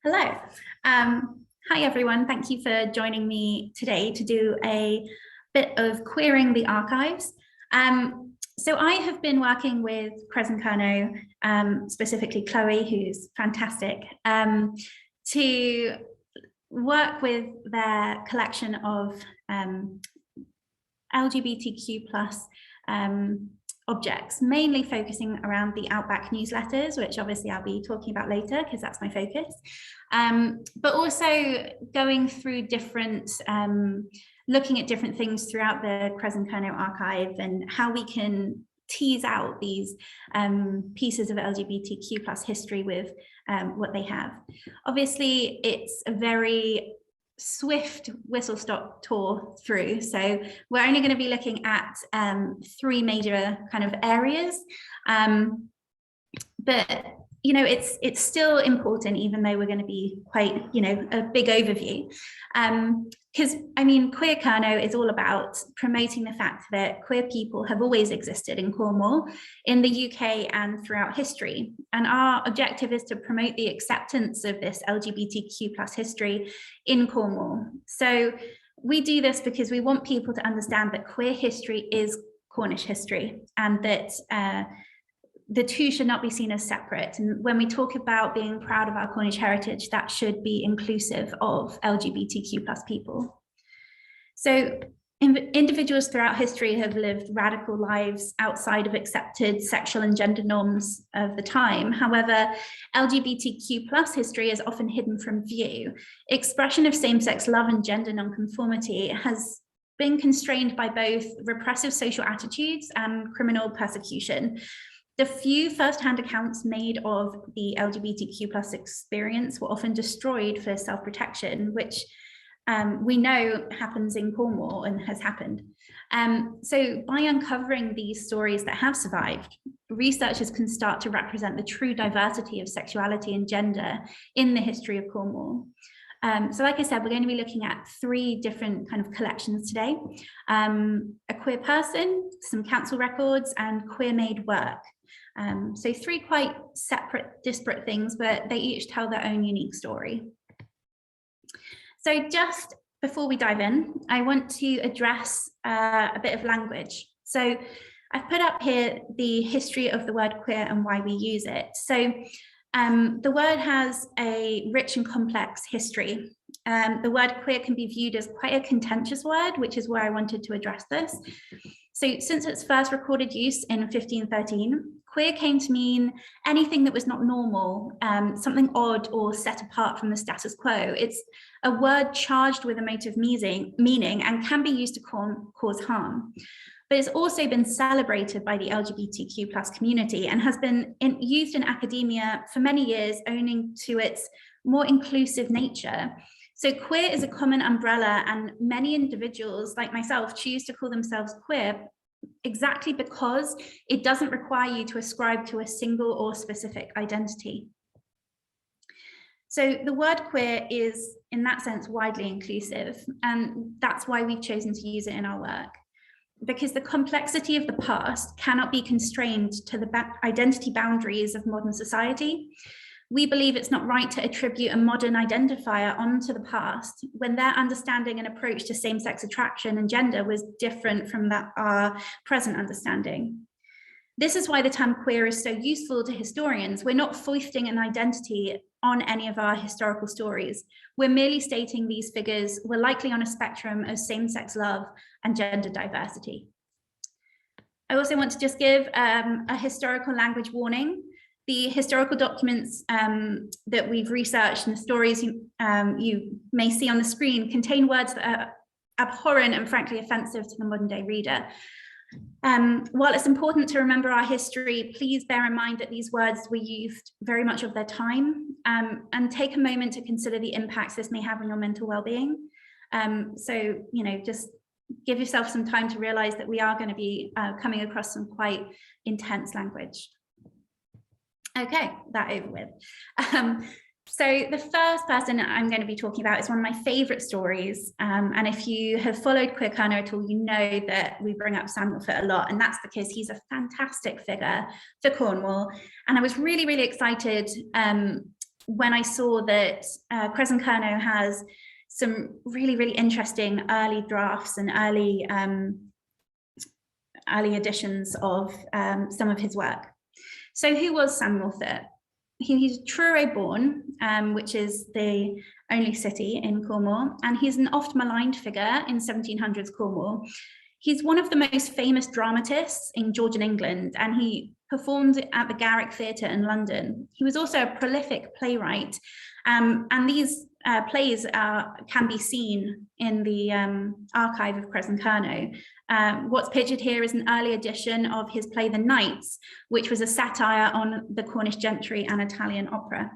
Hello. Hi, everyone. Thank you for joining me today to do a bit of queering the archives. So I have been working with Kresen Kernow, specifically Chloe, who's fantastic, to work with their collection of LGBTQ plus objects, mainly focusing around the Outback newsletters, which obviously I'll be talking about later because that's my focus, but also going through different, looking at different things throughout the Kresen Kernow archive and how we can tease out these pieces of LGBTQ plus history with what they have. Obviously, it's a very swift whistle-stop tour through, so we're only going to be looking at three major kind of areas, but it's still important, even though we're going to be quite a big overview, because Queer Kernow is all about promoting the fact that queer people have always existed in Cornwall, in the UK and throughout history, and our objective is to promote the acceptance of this LGBTQ plus history in Cornwall. So we do this because we want people to understand that queer history is Cornish history, and that the two should not be seen as separate. And when we talk about being proud of our Cornish heritage, that should be inclusive of LGBTQ plus people. So individuals throughout history have lived radical lives outside of accepted sexual and gender norms of the time. However, LGBTQ plus history is often hidden from view. Expression of same-sex love and gender nonconformity has been constrained by both repressive social attitudes and criminal persecution. The few first-hand accounts made of the LGBTQ plus experience were often destroyed for self-protection, which we know happens in Cornwall and has happened. So by uncovering these stories that have survived, researchers can start to represent the true diversity of sexuality and gender in the history of Cornwall. So like I said, we're going to be looking at three different kind of collections today: a queer person, some council records, and queer-made work. So three quite separate, disparate things, but they each tell their own unique story. So just before we dive in, I want to address a bit of language. So I've put up here the history of the word queer and why we use it. So the word has a rich and complex history. The word queer can be viewed as quite a contentious word, which is where I wanted to address this. So since its first recorded use in 1513, queer came to mean anything that was not normal, something odd or set apart from the status quo. It's a word charged with emotive meaning and can be used to cause harm. But it's also been celebrated by the LGBTQ plus community and has been used in academia for many years, owing to its more inclusive nature. So queer is a common umbrella, and many individuals like myself choose to call themselves queer exactly because it doesn't require you to ascribe to a single or specific identity. So the word queer is, in that sense, widely inclusive, and that's why we've chosen to use it in our work. Because the complexity of the past cannot be constrained to the identity boundaries of modern society. We believe it's not right to attribute a modern identifier onto the past when their understanding and approach to same-sex attraction and gender was different from our present understanding. This is why the term queer is so useful to historians. We're not foisting an identity on any of our historical stories. We're merely stating these figures were likely on a spectrum of same-sex love and gender diversity. I also want to just give a historical language warning. The historical documents that we've researched and the stories you may see on the screen contain words that are abhorrent and frankly offensive to the modern day reader. While it's important to remember our history, please bear in mind that these words were used very much of their time, and take a moment to consider the impacts this may have on your mental well-being. So, just give yourself some time to realize that we are going to be coming across some quite intense language. Okay, that over with. So the first person I'm going to be talking about is one of my favorite stories. And if you have followed Queer Kernow at all, you know that we bring up Samuel Foote a lot, and that's because he's a fantastic figure for Cornwall. And I was really, really excited when I saw that Kresen Kernow has some really, really interesting early drafts and early editions of some of his work. So who was Samuel Foote? He's Truro born, which is the only city in Cornwall, and he's an oft maligned figure in 1700s Cornwall. He's one of the most famous dramatists in Georgian England, and he performed at the Garrick Theatre in London. He was also a prolific playwright, and these plays can be seen in the archive of Kresen Kernow. What's pictured here is an early edition of his play The Knights, which was a satire on the Cornish gentry and Italian opera.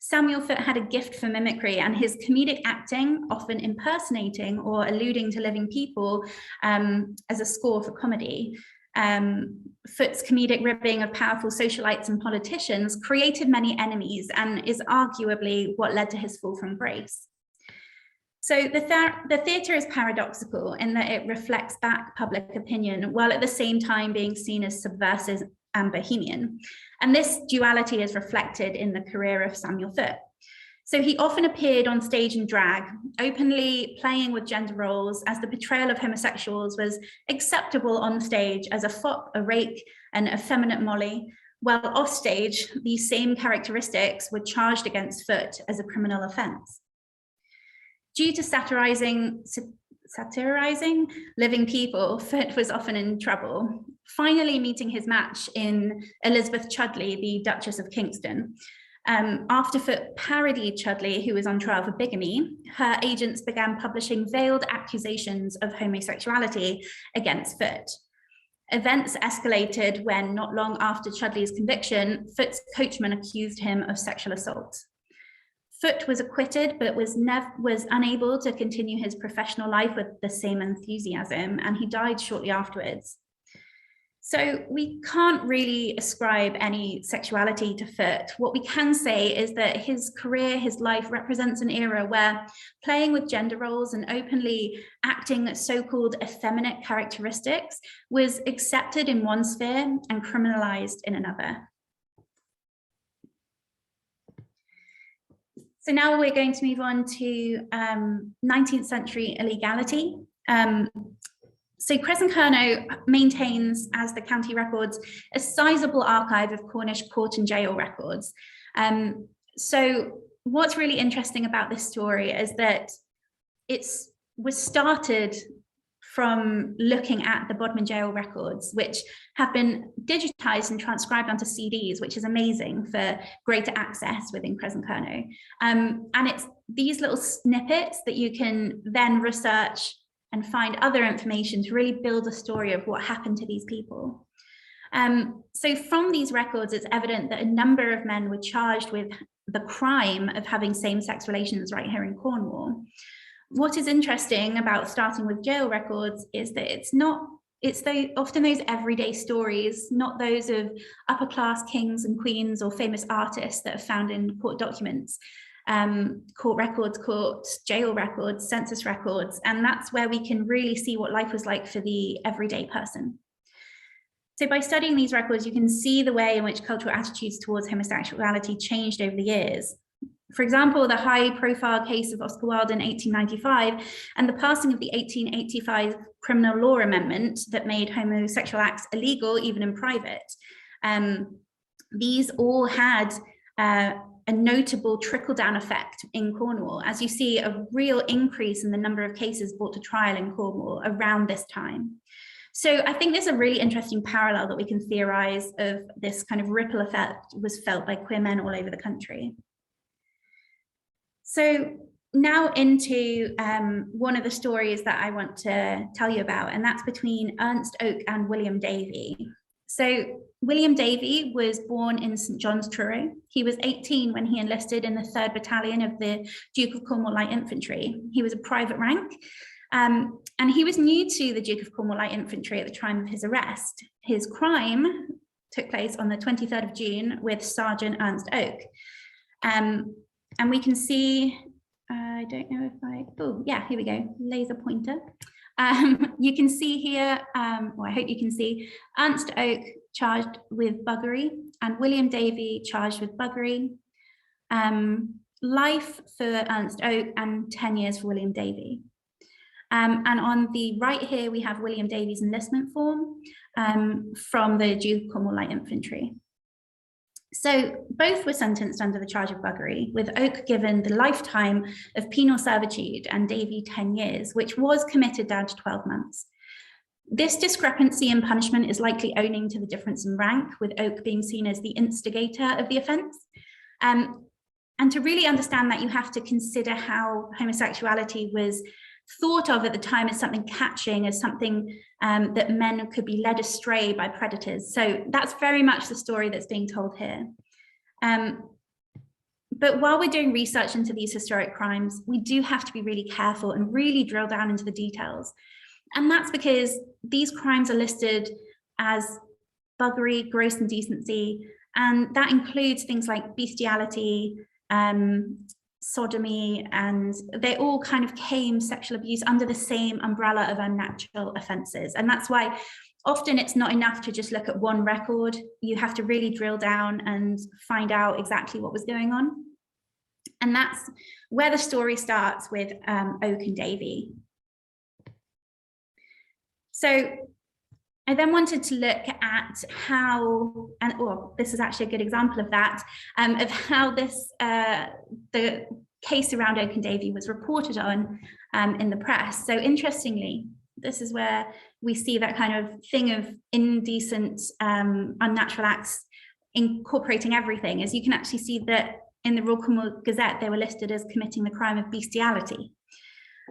Samuel Foote had a gift for mimicry, and his comedic acting, often impersonating or alluding to living people as a score for comedy. Foote's comedic ribbing of powerful socialites and politicians created many enemies and is arguably what led to his fall from grace. So the theatre is paradoxical in that it reflects back public opinion while at the same time being seen as subversive and bohemian. And this duality is reflected in the career of Samuel Foote. So he often appeared on stage in drag, openly playing with gender roles, as the portrayal of homosexuals was acceptable on stage as a fop, a rake, an effeminate Molly, while off stage, these same characteristics were charged against Foote as a criminal offence. Due to satirizing living people, Foote was often in trouble, finally meeting his match in Elizabeth Chudley, the Duchess of Kingston. After Foote parodied Chudley, who was on trial for bigamy, her agents began publishing veiled accusations of homosexuality against Foote. Events escalated when, not long after Chudley's conviction, Foote's coachman accused him of sexual assault. Foote was acquitted, but was unable to continue his professional life with the same enthusiasm, and he died shortly afterwards. So we can't really ascribe any sexuality to Foote. What we can say is that his career, his life represents an era where playing with gender roles and openly acting so-called effeminate characteristics was accepted in one sphere and criminalized in another. So now we're going to move on to 19th century illegality. So Kresen Kernow maintains, as the county records, a sizable archive of Cornish court and jail records. So what's really interesting about this story is that it was started from looking at the Bodman jail records, which have been digitized and transcribed onto CDs, which is amazing for greater access within Kresen Kernow. And it's these little snippets that you can then research and find other information to really build a story of what happened to these people. So from these records, it's evident that a number of men were charged with the crime of having same-sex relations right here in Cornwall. What is interesting about starting with jail records is that it's often those everyday stories, not those of upper-class kings and queens or famous artists that are found in court documents. Court records, jail records, census records, and that's where we can really see what life was like for the everyday person. So by studying these records, you can see the way in which cultural attitudes towards homosexuality changed over the years. For example, the high-profile case of Oscar Wilde in 1895 and the passing of the 1885 Criminal Law Amendment that made homosexual acts illegal even in private. These all had a notable trickle-down effect in Cornwall, as you see a real increase in the number of cases brought to trial in Cornwall around this time. So I think there's a really interesting parallel that we can theorize of this kind of ripple effect was felt by queer men all over the country. So now into one of the stories that I want to tell you about, and that's between Ernst Oak and William Davy. So William Davy was born in St John's, Truro. He was 18 when he enlisted in the 3rd Battalion of the Duke of Cornwall Light Infantry. He was a private rank, and he was new to the Duke of Cornwall Light Infantry at the time of his arrest. His crime took place on the 23rd of June with Sergeant Ernst Oak. And we can see, I don't know if oh yeah, here we go, laser pointer. You can see here, or I hope you can see, Ernst Oak charged with buggery and William Davy charged with buggery. life for Ernst Oak and 10 years for William Davey. And on the right here, we have William Davies' enlistment form from the Duke of Cornwall Light Infantry. So both were sentenced under the charge of buggery, with Oak given the lifetime of penal servitude and Davey 10 years, which was committed down to 12 months. This discrepancy in punishment is likely owing to the difference in rank, with Oak being seen as the instigator of the offence. And to really understand that, you have to consider how homosexuality was thought of at the time as something catching, as something that men could be led astray by predators. So that's very much the story that's being told here. But while we're doing research into these historic crimes, we do have to be really careful and really drill down into the details. And that's because these crimes are listed as buggery, gross indecency, and that includes things like bestiality, sodomy, and they all kind of came, sexual abuse, under the same umbrella of unnatural offences. And that's why often it's not enough to just look at one record. You have to really drill down and find out exactly what was going on. And that's where the story starts with Oak and Davey. So I then wanted to look at how, and well, this is actually a good example of that, of how this, the case around Oak and Davey was reported on in the press. So interestingly, this is where we see that kind of thing of indecent, unnatural acts incorporating everything, as you can actually see that in the Royal Cornwall Gazette, they were listed as committing the crime of bestiality.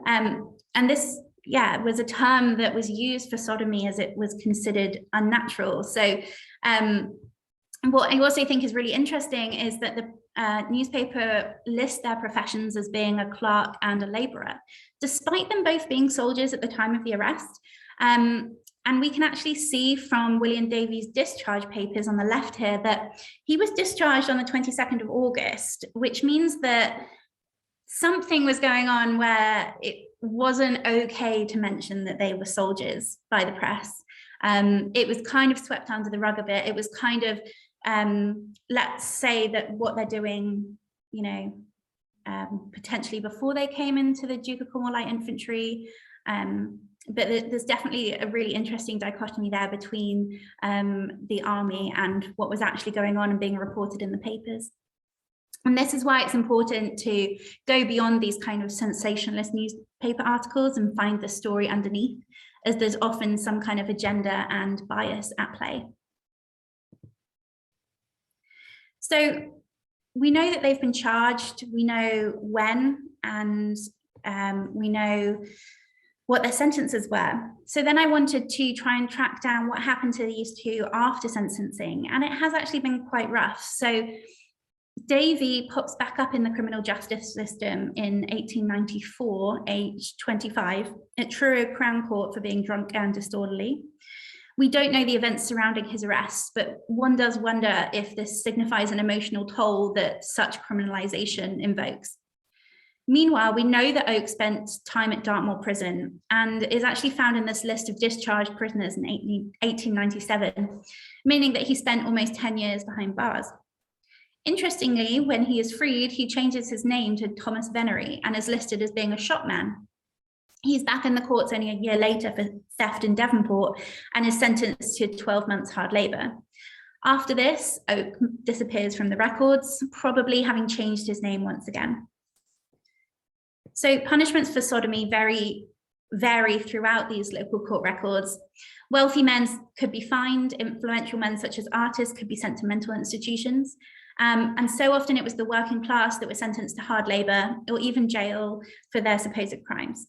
And this, yeah, was a term that was used for sodomy as it was considered unnatural. So what I also think is really interesting is that the newspaper lists their professions as being a clerk and a labourer, despite them both being soldiers at the time of the arrest. And we can actually see from William Davies' discharge papers on the left here that he was discharged on the 22nd of August, which means that something was going on where it wasn't okay to mention that they were soldiers by the press. It was kind of swept under the rug a bit. It was kind of, let's say that what they're doing, you know, potentially before they came into the Duke of Cornwall Light Infantry. But there's definitely a really interesting dichotomy there between the army and what was actually going on and being reported in the papers. And this is why it's important to go beyond these kind of sensationalist newspaper articles and find the story underneath, as there's often some kind of agenda and bias at play. So we know that they've been charged, we know when, and we know what their sentences were. So then I wanted to try and track down what happened to these two after sentencing, and it has actually been quite rough. So Davey pops back up in the criminal justice system in 1894, aged 25, at Truro Crown Court for being drunk and disorderly. We don't know the events surrounding his arrest, but one does wonder if this signifies an emotional toll that such criminalisation invokes. Meanwhile, we know that Oak spent time at Dartmoor Prison and is actually found in this list of discharged prisoners in 1897, meaning that he spent almost 10 years behind bars. Interestingly, when he is freed, he changes his name to Thomas Venery and is listed as being a shopman. He's back in the courts only a year later for theft in Devonport and is sentenced to 12 months hard labour. After this, Oak disappears from the records, probably having changed his name once again. So punishments for sodomy vary throughout these local court records. Wealthy men could be fined, influential men such as artists could be sent to mental institutions. And so often it was the working class that were sentenced to hard labour or even jail for their supposed crimes.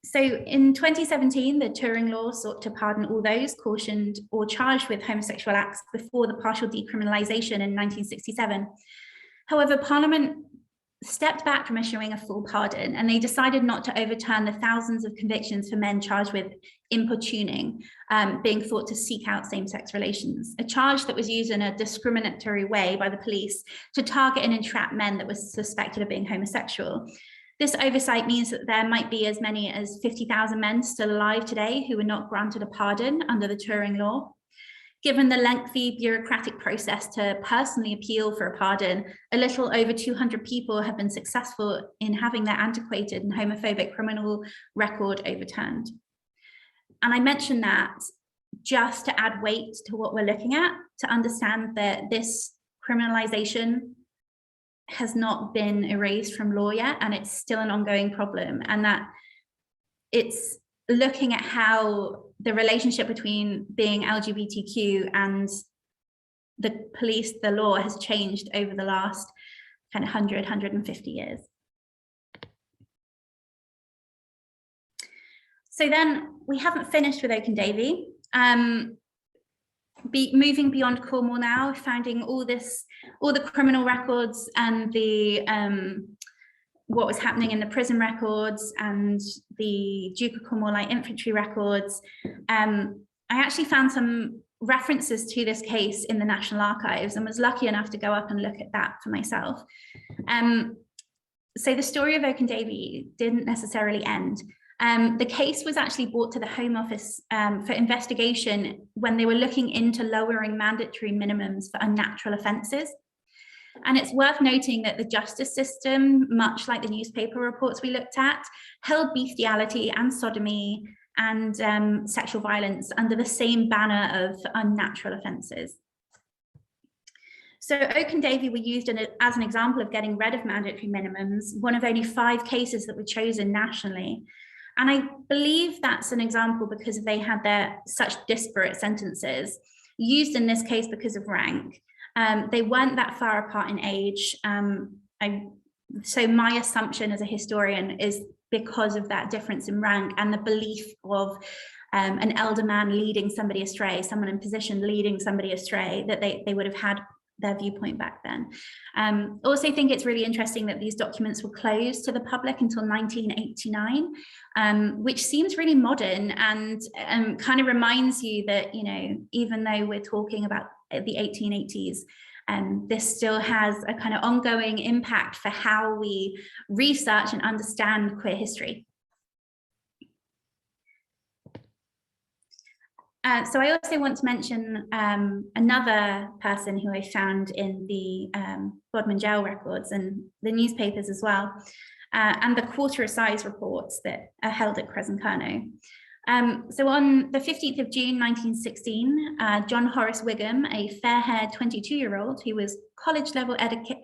So in 2017, the Turing Law sought to pardon all those cautioned or charged with homosexual acts before the partial decriminalisation in 1967. However, Parliament stepped back from issuing a full pardon, and they decided not to overturn the thousands of convictions for men charged with importuning, being thought to seek out same-sex relations, a charge that was used in a discriminatory way by the police to target and entrap men that were suspected of being homosexual. This oversight means that there might be as many as 50,000 men still alive today who were not granted a pardon under the Turing Law. Given the lengthy bureaucratic process to personally appeal for a pardon, a little over 200 people have been successful in having their antiquated and homophobic criminal record overturned. And I mention that just to add weight to what we're looking at, to understand that this criminalization has not been erased from law yet, and it's still an ongoing problem, and that it's looking at how the relationship between being LGBTQ and the police, the law, has changed over the last kind of 150 years. So then we haven't finished with Oaken Davy. Moving beyond Cornwall now, finding all the criminal records and the what was happening in the prison records and the Duke of Cornwall Light Infantry records. I actually found some references to this case in the National Archives and was lucky enough to go up and look at that for myself. So the story of Oaken Davy didn't necessarily end. The case was actually brought to the Home Office for investigation when they were looking into lowering mandatory minimums for unnatural offences. And it's worth noting that the justice system, much like the newspaper reports we looked at, held bestiality and sodomy and sexual violence under the same banner of unnatural offences. So Oaken Davy were used as an example of getting rid of mandatory minimums, one of only 5 cases that were chosen nationally. And I believe that's an example because they had such disparate sentences, used in this case because of rank. They weren't that far apart in age. So my assumption as a historian is because of that difference in rank and the belief of an elder man leading somebody astray, someone in position leading somebody astray, that they would have had their viewpoint back then. Also think it's really interesting that these documents were closed to the public until 1989, which seems really modern and kind of reminds you that, you know, even though we're talking about the 1880s, this still has a kind of ongoing impact for how we research and understand queer history. So I also want to mention another person who I found in the Bodman jail records and the newspapers as well, and the quarter assize reports that are held at Kresen Kernow. So on the 15th of June 1916, John Horace Wigham, a fair-haired 22-year-old who was college-level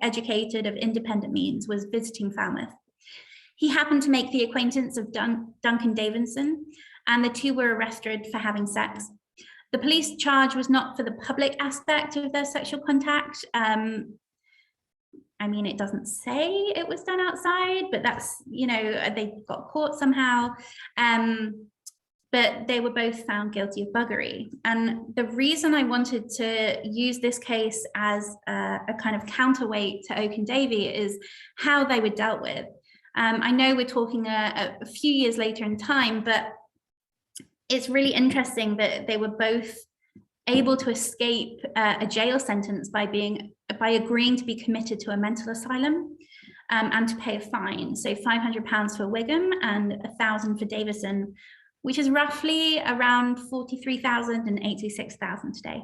educated of independent means, was visiting Falmouth. He happened to make the acquaintance of Duncan Davidson, and the two were arrested for having sex. The police charge was not for the public aspect of their sexual contact. I mean, it doesn't say it was done outside, but that's, you know, they got caught somehow. But they were both found guilty of buggery. And the reason I wanted to use this case as a kind of counterweight to Oaken Davy is how they were dealt with. I know we're talking a few years later in time, but it's really interesting that they were both able to escape a jail sentence by agreeing to be committed to a mental asylum and to pay a fine. So £500 for Wigham and £1,000 for Davison, which is roughly around 43,000 and 86,000 today.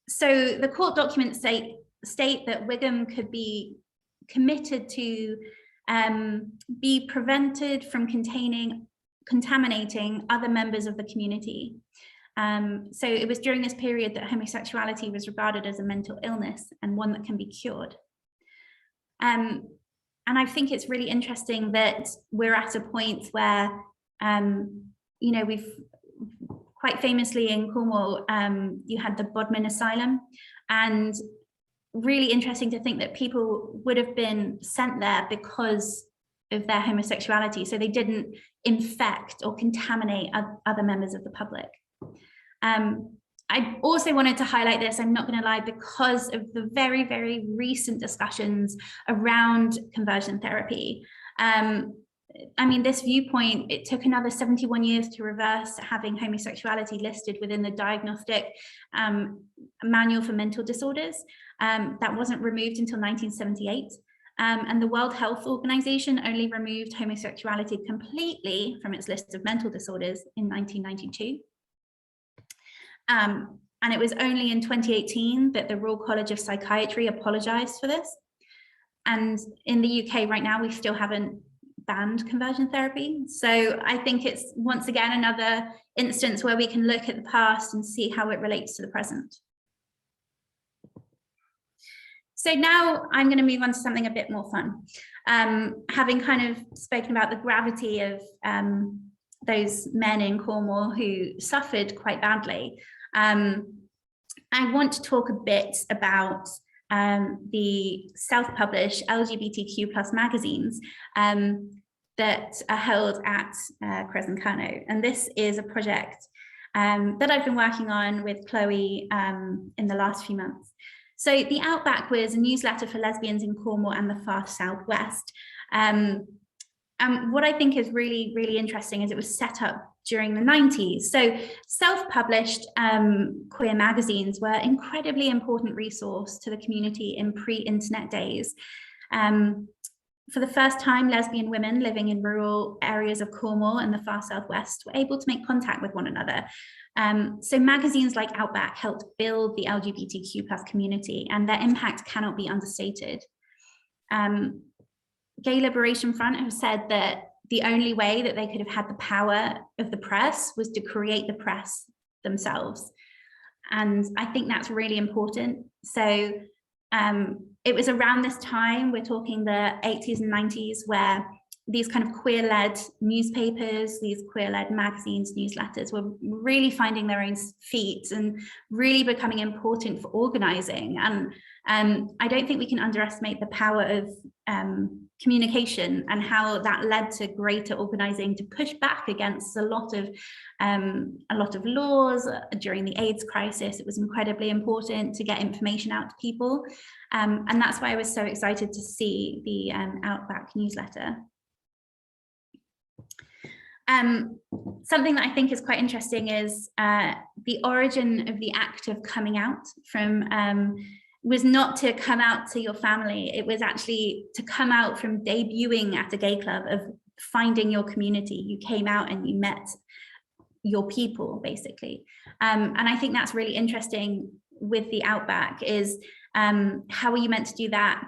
So the court documents state that Wigham could be committed to be prevented from contaminating other members of the community. So it was during this period that homosexuality was regarded as a mental illness and one that can be cured. And I think it's really interesting that we're at a point where, you know, we've quite famously in Cornwall, you had the Bodman Asylum, and really interesting to think that people would have been sent there because of their homosexuality, so they didn't infect or contaminate other members of the public. I also wanted to highlight this, I'm not going to lie, because of the very, very recent discussions around conversion therapy. I mean, this viewpoint, it took another 71 years to reverse having homosexuality listed within the Diagnostic Manual for Mental Disorders. That wasn't removed until 1978. And the World Health Organization only removed homosexuality completely from its list of mental disorders in 1992. And it was only in 2018 that the Royal College of Psychiatry apologised for this. And in the UK right now, we still haven't banned conversion therapy. So I think it's, once again, another instance where we can look at the past and see how it relates to the present. So now I'm going to move on to something a bit more fun. Having kind of spoken about the gravity of those men in Cornwall who suffered quite badly, I want to talk a bit about the self-published LGBTQ plus magazines that are held at Kresen Kernow. And this is a project that I've been working on with Chloe in the last few months. So the Outback was a newsletter for lesbians in Cornwall and the far southwest. And what I think is really, really interesting is it was set up during the 90s. So self-published queer magazines were an incredibly important resource to the community in pre-internet days. For the first time, lesbian women living in rural areas of Cornwall and the far southwest were able to make contact with one another. So magazines like Outback helped build the LGBTQ plus community, and their impact cannot be understated. Gay Liberation Front have said that the only way that they could have had the power of the press was to create the press themselves. And I think that's really important. So it was around this time, we're talking the 80s and 90s, where these kind of queer-led newspapers, these queer-led magazines, newsletters were really finding their own feet and really becoming important for organizing. And I don't think we can underestimate the power of communication and how that led to greater organizing to push back against a lot of laws during the AIDS crisis. It was incredibly important to get information out to people. And that's why I was so excited to see the Outback newsletter. Something that I think is quite interesting is the origin of the act of coming out from was not to come out to your family. It was actually to come out from debuting at a gay club, of finding your community. You came out and you met your people, basically. And I think that's really interesting with the Outback, is how are you meant to do that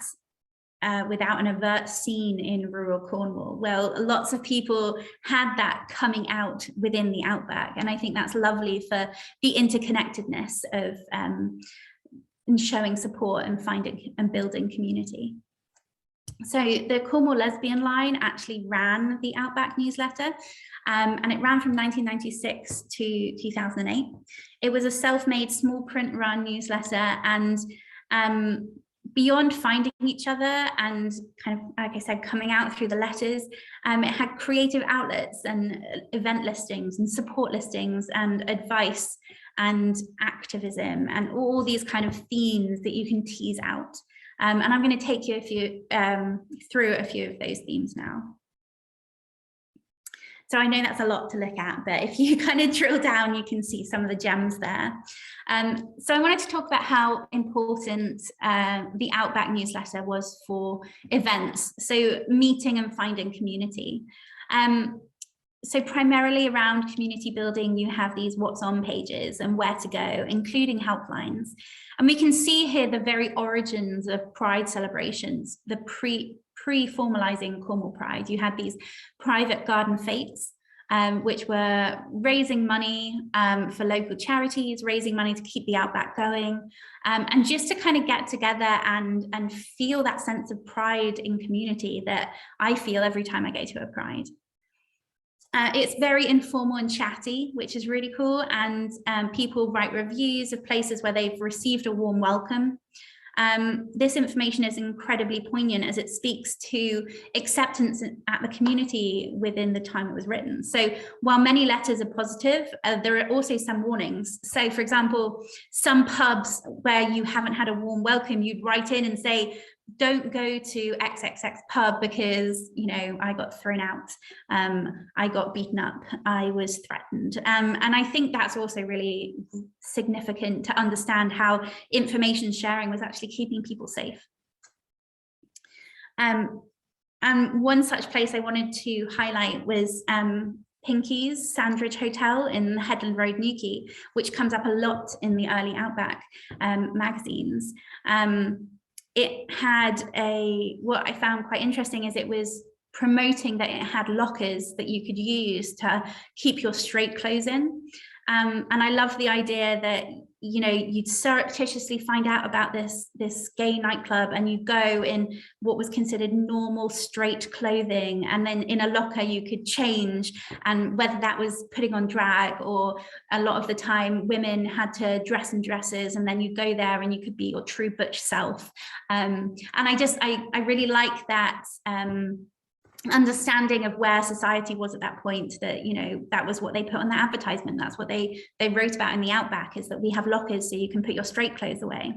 without an overt scene in rural Cornwall? Well, lots of people had that coming out within the Outback, and I think that's lovely for the interconnectedness of and showing support and finding and building community. So the Cornwall Lesbian Line actually ran the Outback newsletter, and it ran from 1996 to 2008. It was a self-made small print run newsletter, and beyond finding each other and kind of, like I said, coming out through the letters, it had creative outlets and event listings and support listings and advice and activism and all these kind of themes that you can tease out. And I'm going to take you through a few of those themes now. So I know that's a lot to look at, but if you kind of drill down, you can see some of the gems there. So I wanted to talk about how important the Outback newsletter was for events, so meeting and finding community. So primarily around community building, you have these what's on pages and where to go, including helplines. And we can see here the very origins of Pride celebrations, the pre-formalizing Cornwall Pride. You had these private garden fetes, which were raising money for local charities, raising money to keep the Outback going, and just to kind of get together and feel that sense of pride in community that I feel every time I go to a Pride. It's very informal and chatty, which is really cool, and people write reviews of places where they've received a warm welcome. This information is incredibly poignant as it speaks to acceptance at the community within the time it was written. So while many letters are positive, there are also some warnings. So for example, some pubs where you haven't had a warm welcome, you'd write in and say, don't go to XXX pub because, you know, I got thrown out, I got beaten up, I was threatened. And I think that's also really significant to understand how information sharing was actually keeping people safe. And one such place I wanted to highlight was Pinky's Sandridge Hotel in Headland Road, Newquay, which comes up a lot in the early Outback magazines. It had what I found quite interesting is it was promoting that it had lockers that you could use to keep your straight clothes in. And I love the idea that, you know, you'd surreptitiously find out about this gay nightclub and you go in what was considered normal straight clothing, and then in a locker you could change, and whether that was putting on drag, or a lot of the time women had to dress in dresses, and then you go there and you could be your true butch self. And I really like that understanding of where society was at that point, that, you know, that was what they put on the advertisement, that's what they wrote about in the Outback, is that we have lockers so you can put your straight clothes away.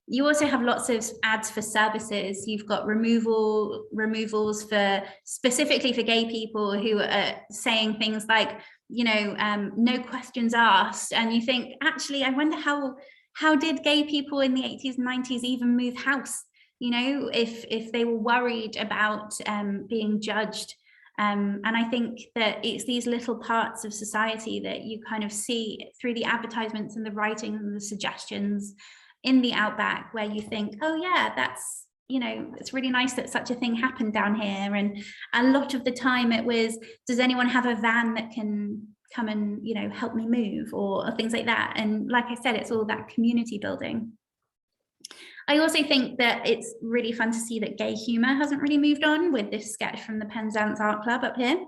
You also have lots of ads for services. You've got removals for specifically for gay people, who are saying things like, you know, no questions asked, and you think, actually, I wonder how did gay people in the 80s and 90s even move house? You know, if they were worried about being judged. And I think that it's these little parts of society that you kind of see through the advertisements and the writing and the suggestions in the Outback, where you think, oh yeah, that's, you know, it's really nice that such a thing happened down here. And a lot of the time it was, does anyone have a van that can come and, you know, help me move, or things like that. And like I said, it's all that community building. I also think that it's really fun to see that gay humour hasn't really moved on with this sketch from the Penzance Art Club up here.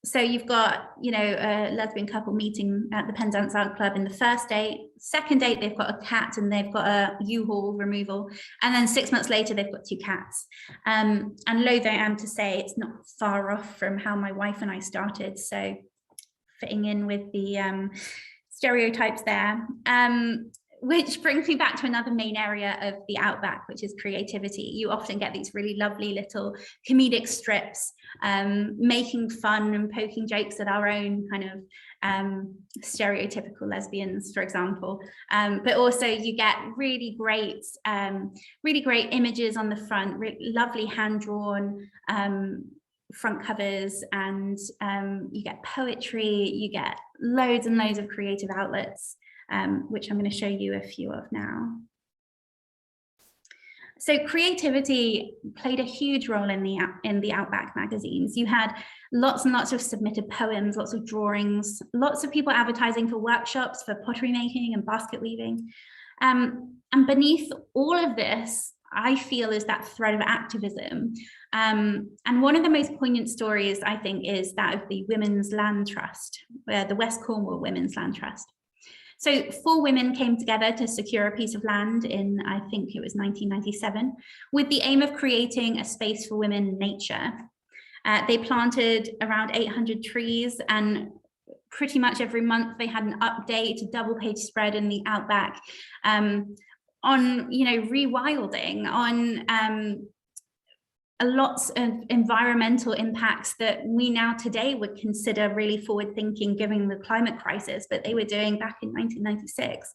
So you've got, you know, a lesbian couple meeting at the Penzance Art Club in the first date. Second date, they've got a cat and they've got a U-Haul removal. And then 6 months later, they've got 2 cats. And loath I am to say, it's not far off from how my wife and I started. So fitting in with the stereotypes there. Which brings me back to another main area of the Outback, which is creativity. You often get these really lovely little comedic strips, making fun and poking jokes at our own kind of stereotypical lesbians, for example. But also you get really great images on the front, lovely hand-drawn front covers, and you get poetry, you get loads and loads of creative outlets. Which I'm going to show you a few of now. So creativity played a huge role in the Outback magazines. You had lots and lots of submitted poems, lots of drawings, lots of people advertising for workshops for pottery making and basket weaving. And beneath all of this, I feel, is that thread of activism. And one of the most poignant stories, I think, is that of the Women's Land Trust, the West Cornwall Women's Land Trust. So 4 women came together to secure a piece of land in, I think it was 1997, with the aim of creating a space for women in nature. They planted around 800 trees, and pretty much every month they had an update, a double-page spread in the Outback on, you know, rewilding, on a lot of environmental impacts that we now today would consider really forward thinking given the climate crisis, but they were doing back in 1996.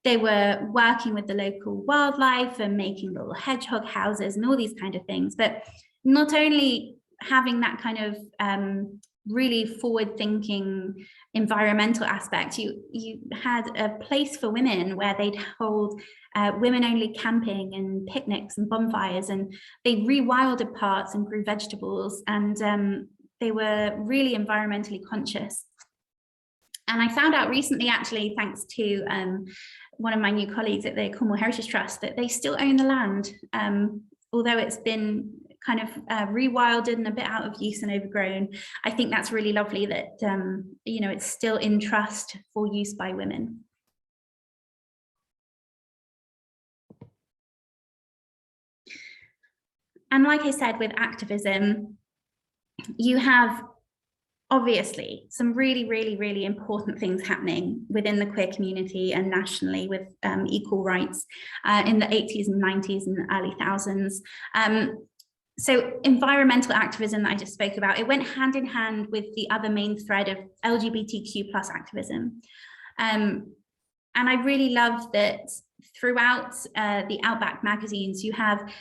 They were working with the local wildlife and making little hedgehog houses and all these kind of things. But not only having that kind of really forward thinking environmental aspect, you had a place for women where they'd hold women only camping and picnics and bonfires, and they rewilded parts and grew vegetables, and they were really environmentally conscious. And I found out recently, actually, thanks to one of my new colleagues at the Cornwall Heritage Trust, that they still own the land, although it's been kind of rewilded and a bit out of use and overgrown. I think that's really lovely that, you know, it's still in trust for use by women. And like I said, with activism, you have obviously some really, really, really important things happening within the queer community and nationally with equal rights in the 80s and 90s and early thousands. So environmental activism that I just spoke about, it went hand in hand with the other main thread of LGBTQ plus activism. And I really love that throughout the Outback magazines, you have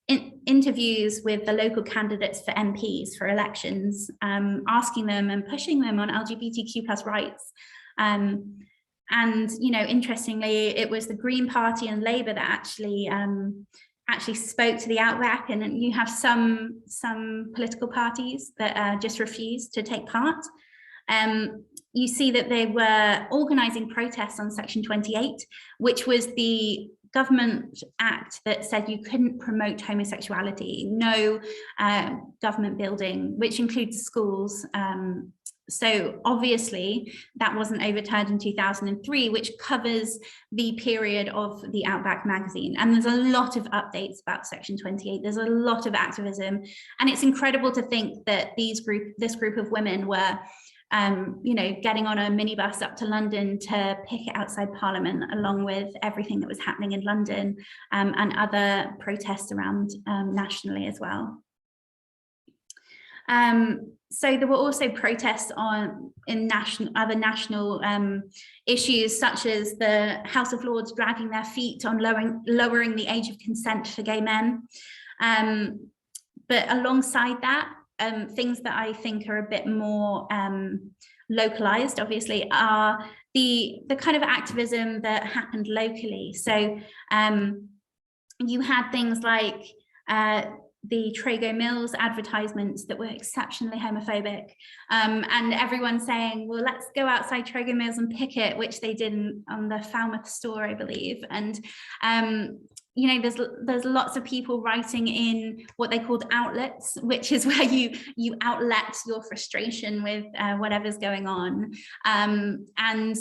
interviews with the local candidates for MPs for elections, asking them and pushing them on LGBTQ+ rights. And, you know, interestingly, it was the Green Party and Labour that actually spoke to the Outback, and you have some political parties that just refused to take part. You see that they were organising protests on Section 28, which was the government act that said you couldn't promote homosexuality, no government building, which includes schools. So obviously that wasn't overturned in 2003, which covers the period of the Outback magazine. And there's a lot of updates about Section 28. There's a lot of activism. And it's incredible to think that this group of women were you know, getting on a minibus up to London to picket outside Parliament, along with everything that was happening in London and other protests around nationally as well. So there were also protests in other national issues, such as the House of Lords dragging their feet on lowering the age of consent for gay men. But alongside that, things that I think are a bit more localized, obviously, are the kind of activism that happened locally. So you had things like the Trago Mills advertisements that were exceptionally homophobic, and everyone saying, well, let's go outside Trago Mills and picket, which they did on the Falmouth store, I believe. And you know, there's lots of people writing in what they called outlets, which is where you outlet your frustration with whatever's going on, and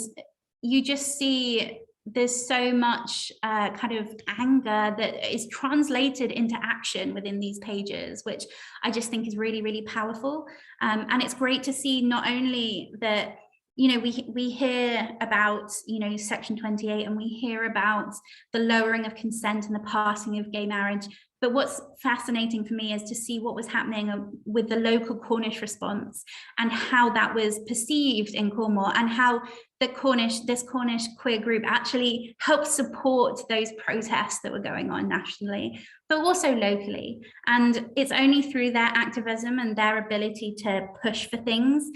you just see there's so much kind of anger that is translated into action within these pages, which I just think is really, really powerful. And it's great to see not only that, you know, we hear about, you know, Section 28, and we hear about the lowering of consent and the passing of gay marriage. But what's fascinating for me is to see what was happening with the local Cornish response and how that was perceived in Cornwall, and how this Cornish queer group actually helped support those protests that were going on nationally, but also locally. And it's only through their activism and their ability to push for things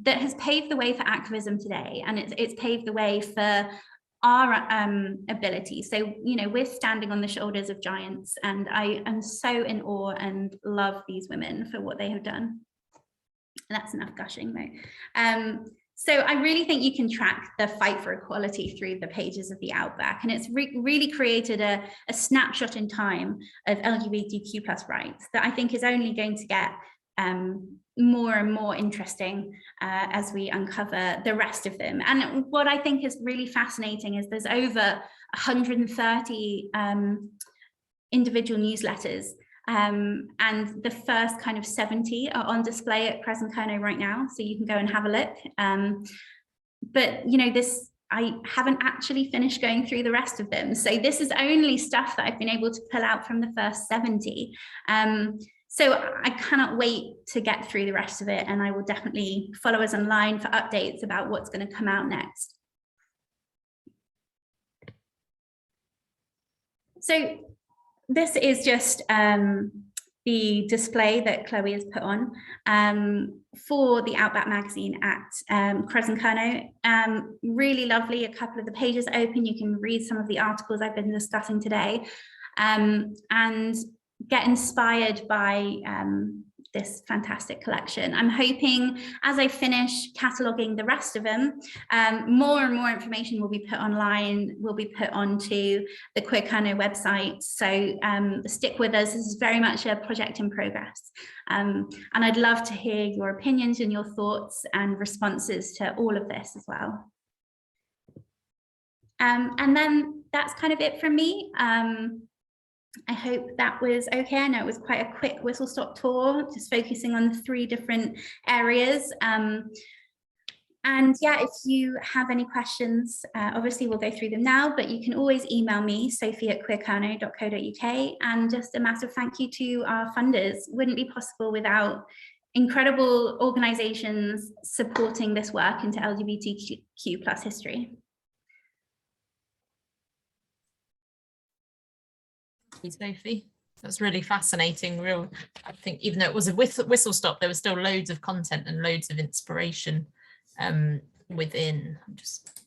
that has paved the way for activism today. And it's paved the way for our ability. So, you know, we're standing on the shoulders of giants, and I am so in awe and love these women for what they have done. And that's enough gushing though. So I really think you can track the fight for equality through the pages of the Outback, and it's really created a snapshot in time of LGBTQ+ rights that I think is only going to get more and more interesting as we uncover the rest of them. And what I think is really fascinating is there's over 130 individual newsletters, and the first kind of 70 are on display at Kresen Kernow right now, so you can go and have a look. But you know, I haven't actually finished going through the rest of them, so this is only stuff that I've been able to pull out from the first 70. So I cannot wait to get through the rest of it, and I will definitely follow us online for updates about what's going to come out next. So this is just the display that Chloe has put on for the Outback magazine at Kresen Kernow. Really lovely. A couple of the pages open. You can read some of the articles I've been discussing today, and get inspired by this fantastic collection. I'm hoping as I finish cataloguing the rest of them, more and more information will be put online, will be put onto the Queer Kernow website. So stick with us. This is very much a project in progress. And I'd love to hear your opinions and your thoughts and responses to all of this as well. And then that's kind of it from me. I hope that was okay. I know it was quite a quick whistle-stop tour, just focusing on the 3 different areas. And yeah, if you have any questions, obviously we'll go through them now, but you can always email me, sophie@queerkernow.co.uk. And just a massive thank you to our funders. Wouldn't be possible without incredible organisations supporting this work into LGBTQ+ history. Thank you, Sophie. That's really fascinating. I think even though it was a whistle stop, there was still loads of content and loads of inspiration within. I'm just